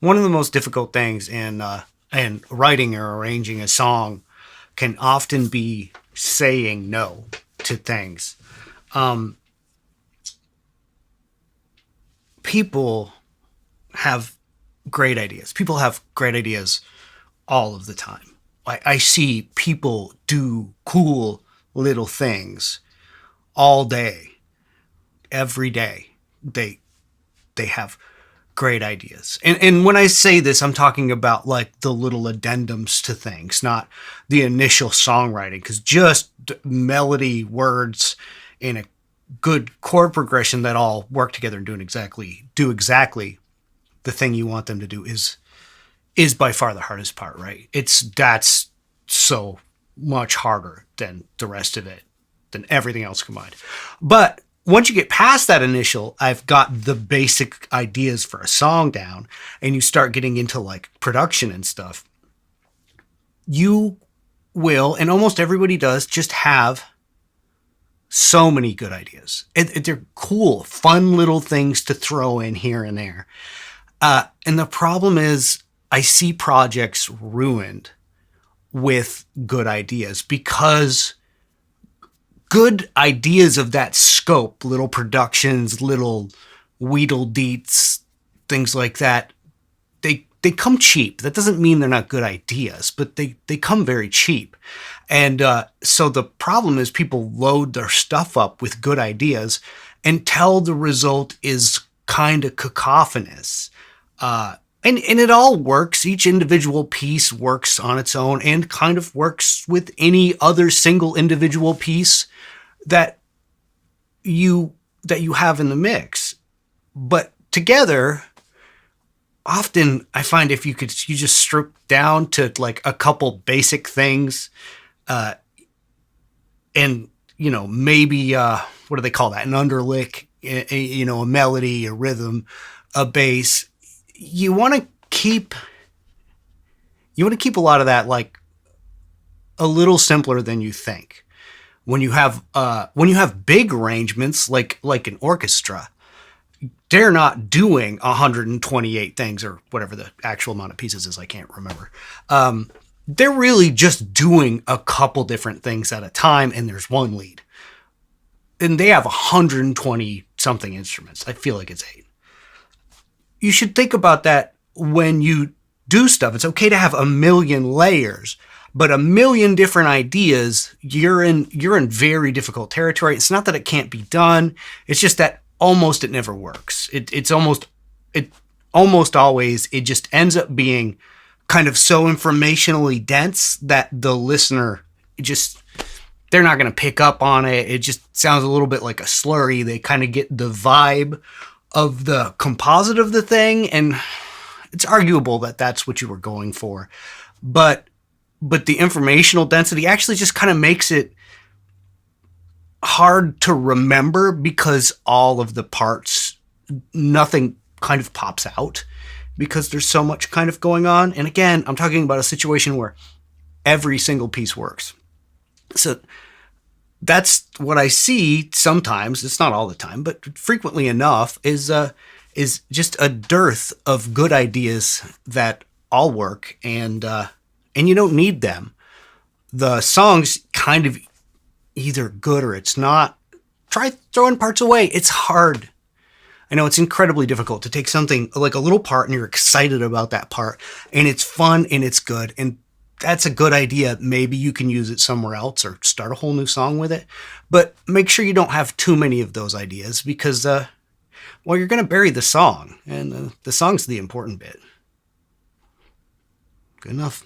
One of the most difficult things in writing or arranging a song can often be saying no to things. Um, People have great ideas. People have great ideas all of the time. I see people do cool little things all day, every day. They have great ideas. And when I say this, I'm talking about like the little addendums to things, not the initial songwriting, because just melody, words, and a good chord progression that all work together and do exactly the thing you want them to do is by far the hardest part, right? That's so much harder than the rest of it, than everything else combined. But once you get past that initial, I've got the basic ideas for a song down, and you start getting into like production and stuff, you will, and almost everybody does, just have so many good ideas. They're cool, fun little things to throw in here and there. And the problem is, I see projects ruined with good ideas because good ideas of that scope, little productions, little Weedle deets, things like that, they come cheap. That doesn't mean they're not good ideas, but they come very cheap. And so the problem is people load their stuff up with good ideas until the result is kind of cacophonous. And it all works. Each individual piece works on its own and kind of works with any other single individual piece that you have in the mix. But together, often I find if you just strip down to like a couple basic things, and maybe what do they call that? An underlick, a melody, a rhythm, a bass. You want to keep a lot of that like a little simpler than you think. When you have big arrangements like an orchestra, they're not doing 128 things or whatever the actual amount of pieces is. I can't remember. They're really just doing a couple different things at a time, and there's one lead. And they have 120 something instruments. I feel like it's eight. You should think about that when you do stuff. It's okay to have a million layers, but a million different ideas, you're in very difficult territory. It's not that it can't be done. It's just that almost it never works. It almost always, it just ends up being kind of so informationally dense that the listener they're not going to pick up on it. It just sounds a little bit like a slurry. They kind of get the vibe of the composite of the thing, and it's arguable that that's what you were going for. But the informational density actually just kind of makes it hard to remember because all of the parts, nothing kind of pops out because there's so much kind of going on. And again, I'm talking about a situation where every single piece works. So that's what I see sometimes. It's not all the time, but frequently enough is just a dearth of good ideas that all work, and you don't need them. The song's kind of either good or it's not. Try throwing parts away. It's hard. I know it's incredibly difficult to take something like a little part and you're excited about that part and it's fun and it's good and that's a good idea. Maybe you can use it somewhere else or start a whole new song with it. But make sure you don't have too many of those ideas because, you're going to bury the song, and the song's the important bit. Good enough.